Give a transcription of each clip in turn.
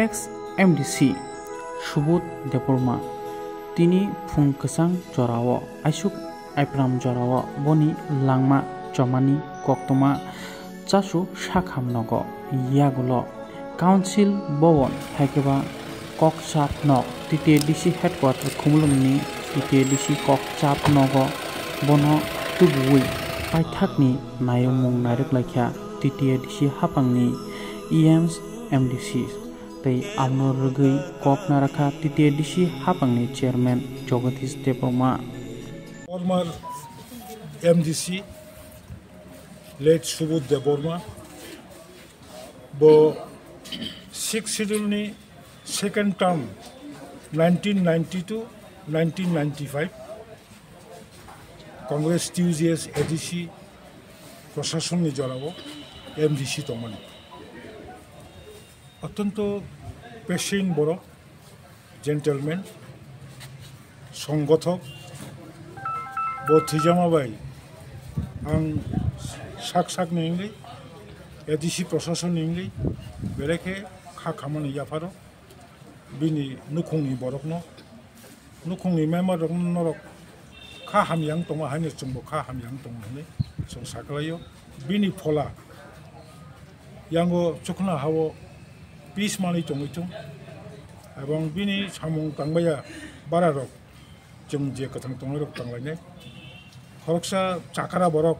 X MDC Subodh Debbarma তিনি ফুংকসাং জরাও আইসুক আইপ্রাম জরাও বনি লাংমা জমানি কক্তমা চাসু শাখামনগ ইয়াগুলো council ভবন হাইকেবা ককচাপ নগ তৃতীয় ডিসি হেডকোয়ার্টার খুমলুমনি তৃতীয় ডিসি ককচাপ নগ বন তুবুই পাইথাकनि नायमुं नायरख्लायख्या तृतीय डिसि हापांनि इएमस एमडिसि तै आमनो रगै कक नाराखा तृतीय डिसि हापांनि chairman Jagdish Debbarma former MDC late Subodh Debbarma बो 6 शेड्यूलनि second term 1992-1995 Congress TUJS ADC प्रशासन जराव एमडीसी तमन अत्यंत पेशेंट बर जेंटलमैन संगठक बथिजामाबाई आं साक नेंगै एडीसी प्रशासन नेंगै बेरेखे खा खामानि याफारो बिनि नुखंनि बरकनो नुखंनि मेम्बर नरक खा हामियां तंगा हानि चंबो खा हामियां तंगने जों साकलायो बिनि फला यांगो चखना हावो पिस मानि तंगैथं एवं बिनि सामुं तांबाया बारा रक जों जे कथां तंगै रक तांलायनाय खरकसा चाकारा बरक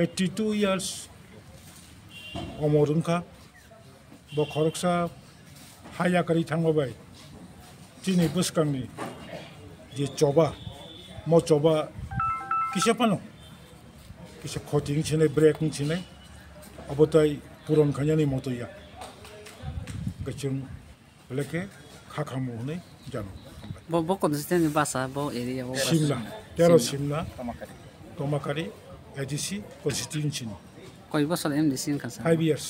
82 इयार्स अमरंखा ब खरकसा हायाकारि थांबाय दिनै बोसकांनि जे चबा म चबा किसे पानो किसे खोटिंग छिने ब्रेकिंग छिने अबताय पुरन खान्यानि मतया गचुं लेके खाखामु हनै जानो बो कन्सिस्टेंट बासा बो एरिया बो सिमला सिमला तमाकारी एडीसी कन्स्टिट्यूएंसी কয় বছর এমডিসি খাসা 5 ইয়ার্স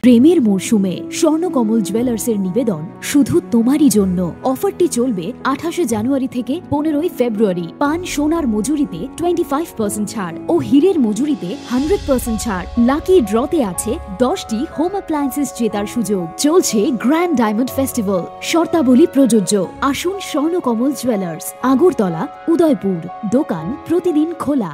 প্রেমের মরশুমে স্বর্ণকমল জুয়েলার্সের নিবেদন শুধু তোমারই জন্য। অফারটি চলবে 28 জানুয়ারি থেকে 15 ফেব্রুয়ারি। পান সোনার মজুরিতে 25% ছাড় ও হীরের মজুরিতে 100% ছাড়। লাকি ড্রতে আছে 10টি হোম অ্যাপ্লায়েন্সেস জেতার সুযোগ। চলছে গ্র্যান্ড ডায়মন্ড ফেস্টিভ্যাল। শর্তাবলী প্রযোজ্য। আসুন স্বর্ণকমল জুয়েলার্স, আগরতলা, উদয়পুর। দোকান প্রতিদিন খোলা।